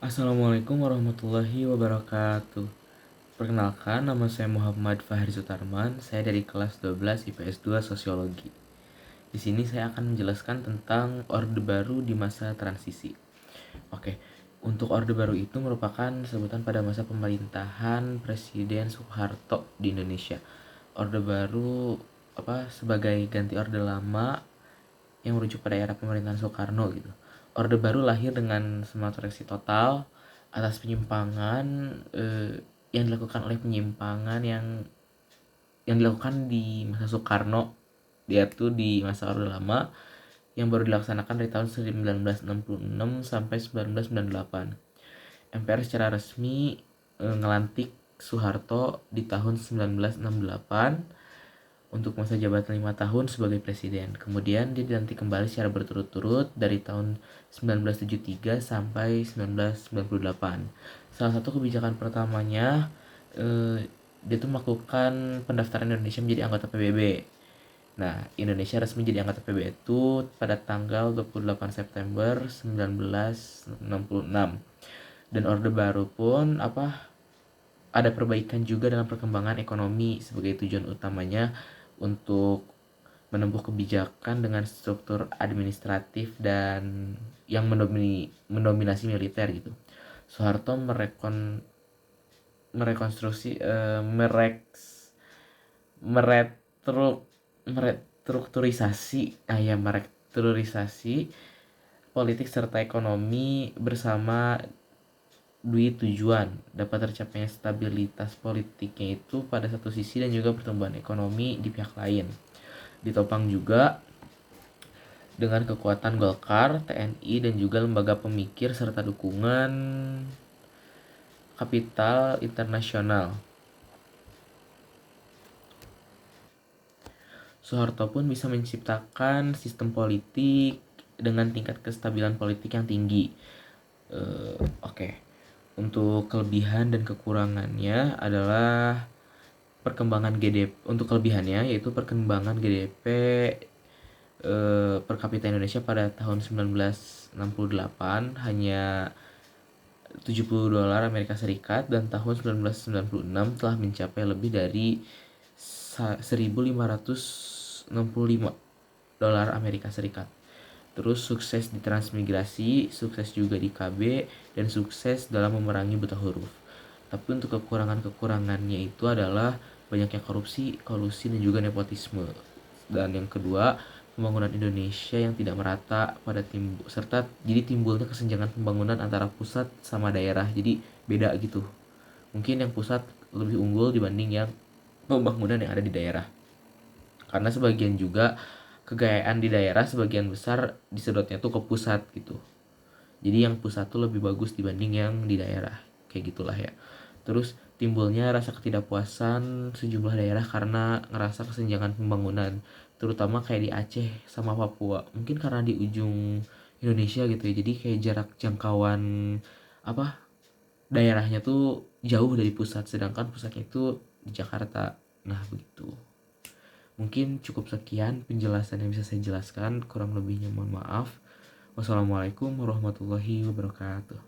Assalamualaikum warahmatullahi wabarakatuh. Perkenalkan, nama saya Muhammad Fahri Sutarman. Saya dari kelas 12 IPS 2 Sosiologi. Di sini saya akan menjelaskan tentang Orde Baru di masa transisi. Oke, untuk Orde Baru itu merupakan sebutan pada masa pemerintahan Presiden Soeharto di Indonesia. Orde Baru sebagai ganti Orde Lama yang merujuk pada era pemerintahan Soekarno gitu. Orde Baru lahir dengan semangat koreksi total atas penyimpangan yang dilakukan oleh penyimpangan yang dilakukan di masa Soekarno, yaitu di masa Orde Lama yang baru dilaksanakan dari tahun 1966 sampai 1998. MPR secara resmi ngelantik Soeharto di tahun 1968 untuk masa jabatan 5 tahun sebagai presiden. Kemudian dia dilantik kembali secara berturut-turut dari tahun 1973 sampai 1998. Salah satu kebijakan pertamanya dia tuh melakukan pendaftaran Indonesia menjadi anggota PBB. Nah, Indonesia resmi jadi anggota PBB itu pada tanggal 28 September 1966. Dan Orde Baru pun ada perbaikan juga dalam perkembangan ekonomi sebagai tujuan utamanya untuk menempuh kebijakan dengan struktur administratif dan yang mendominasi militer gitu. Soeharto merekonstruksi merestrukturisasi politik serta ekonomi bersama dui tujuan dapat tercapainya stabilitas politiknya itu pada satu sisi dan juga pertumbuhan ekonomi di pihak lain. Ditopang juga dengan kekuatan Golkar, TNI dan juga lembaga pemikir serta dukungan kapital internasional. Soeharto pun bisa menciptakan sistem politik dengan tingkat kestabilan politik yang tinggi. Oke. Untuk kelebihan dan kekurangannya adalah perkembangan GDP. Untuk kelebihannya yaitu perkembangan GDP per kapita Indonesia pada tahun 1968 hanya $70 Amerika Serikat dan tahun 1996 telah mencapai lebih dari $1.565 Amerika Serikat. Terus sukses di transmigrasi, sukses juga di KB, dan sukses dalam memerangi buta huruf. Tapi untuk kekurangannya itu adalah banyaknya korupsi, kolusi, dan juga nepotisme. Dan yang kedua, pembangunan Indonesia yang tidak merata serta jadi timbulnya kesenjangan pembangunan antara pusat sama daerah. Jadi beda gitu. Mungkin yang pusat lebih unggul dibanding yang pembangunan yang ada di daerah. Karena sebagian juga kegayaan di daerah sebagian besar disedotnya tuh ke pusat gitu. Jadi yang pusat tuh lebih bagus dibanding yang di daerah. Kayak gitulah ya. Terus timbulnya rasa ketidakpuasan sejumlah daerah karena ngerasa kesenjangan pembangunan, terutama kayak di Aceh sama Papua. Mungkin karena di ujung Indonesia gitu ya. Jadi kayak jarak jangkauan daerahnya tuh jauh dari pusat, sedangkan pusatnya itu di Jakarta. Nah, begitu. Mungkin cukup sekian penjelasan yang bisa saya jelaskan, kurang lebihnya mohon maaf. Wassalamualaikum warahmatullahi wabarakatuh.